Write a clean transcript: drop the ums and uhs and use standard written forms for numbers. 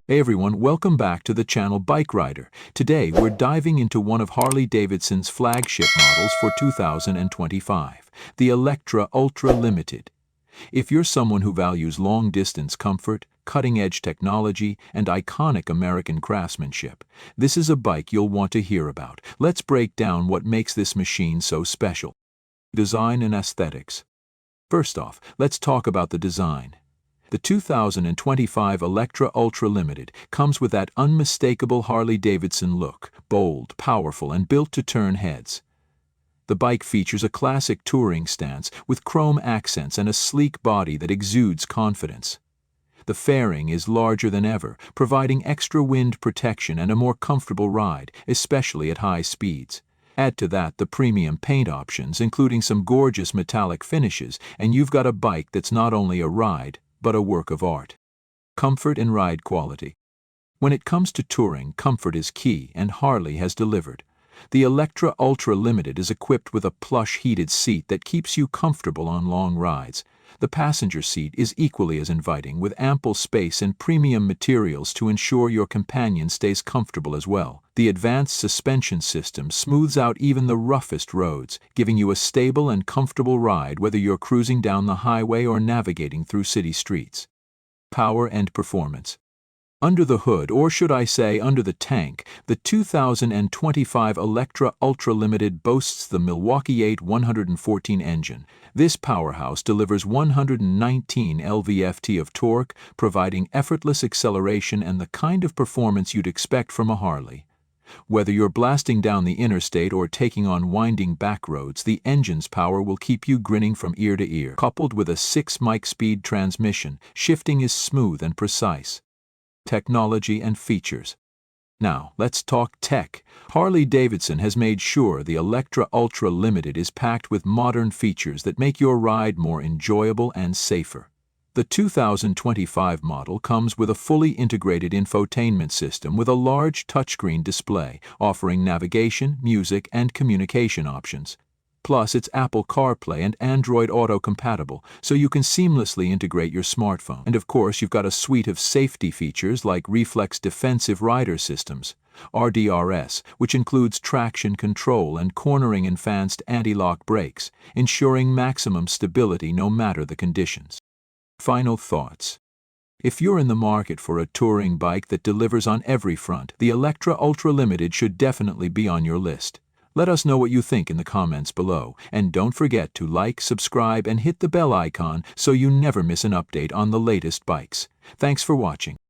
Hey everyone, welcome back to the channel Bike Rider. Today we're diving into one of Harley Davidson's flagship models for 2025, the Electra Ultra Limited. If you're someone who values long-distance comfort, cutting-edge technology, and iconic American craftsmanship, this is a bike you'll want to hear about. Let's break down what makes this machine so special. Design and aesthetics. First off, let's talk about the design. The 2025 Electra Ultra Limited comes with that unmistakable Harley-Davidson look, bold, powerful, and built to turn heads. The bike features a classic touring stance with chrome accents and a sleek body that exudes confidence. The fairing is larger than ever, providing extra wind protection and a more comfortable ride, especially at high speeds. Add to that the premium paint options, including some gorgeous metallic finishes, and you've got a bike that's not only a ride, but a work of art. Comfort and ride quality. When it comes to touring, comfort is key, and Harley has delivered. The Electra Ultra Limited is equipped with a plush heated seat that keeps you comfortable on long rides. The passenger seat is equally as inviting, with ample space and premium materials to ensure your companion stays comfortable as well. The advanced suspension system smooths out even the roughest roads, giving you a stable and comfortable ride whether you're cruising down the highway or navigating through city streets. Power and performance. Under the hood, or should I say under the tank, the 2025 Electra Ultra Limited boasts the Milwaukee 8 114 engine. This powerhouse delivers 119 lb-ft of torque, providing effortless acceleration and the kind of performance you'd expect from a Harley. Whether you're blasting down the interstate or taking on winding back roads, the engine's power will keep you grinning from ear to ear. Coupled with a 6-mic-speed transmission, shifting is smooth and precise. Technology and features. Now, let's talk tech. Harley-Davidson has made sure the Electra Ultra Limited is packed with modern features that make your ride more enjoyable and safer. The 2025 model comes with a fully integrated infotainment system with a large touchscreen display, offering navigation, music, and communication options. Plus, it's Apple CarPlay and Android Auto compatible, so you can seamlessly integrate your smartphone. And of course, you've got a suite of safety features like Reflex Defensive Rider Systems, RDRS, which includes traction control and cornering enhanced anti-lock brakes, ensuring maximum stability no matter the conditions. Final thoughts. If you're in the market for a touring bike that delivers on every front, the Electra Ultra Limited should definitely be on your list. Let us know what you think in the comments below, and don't forget to like, subscribe, and hit the bell icon so you never miss an update on the latest bikes. Thanks for watching.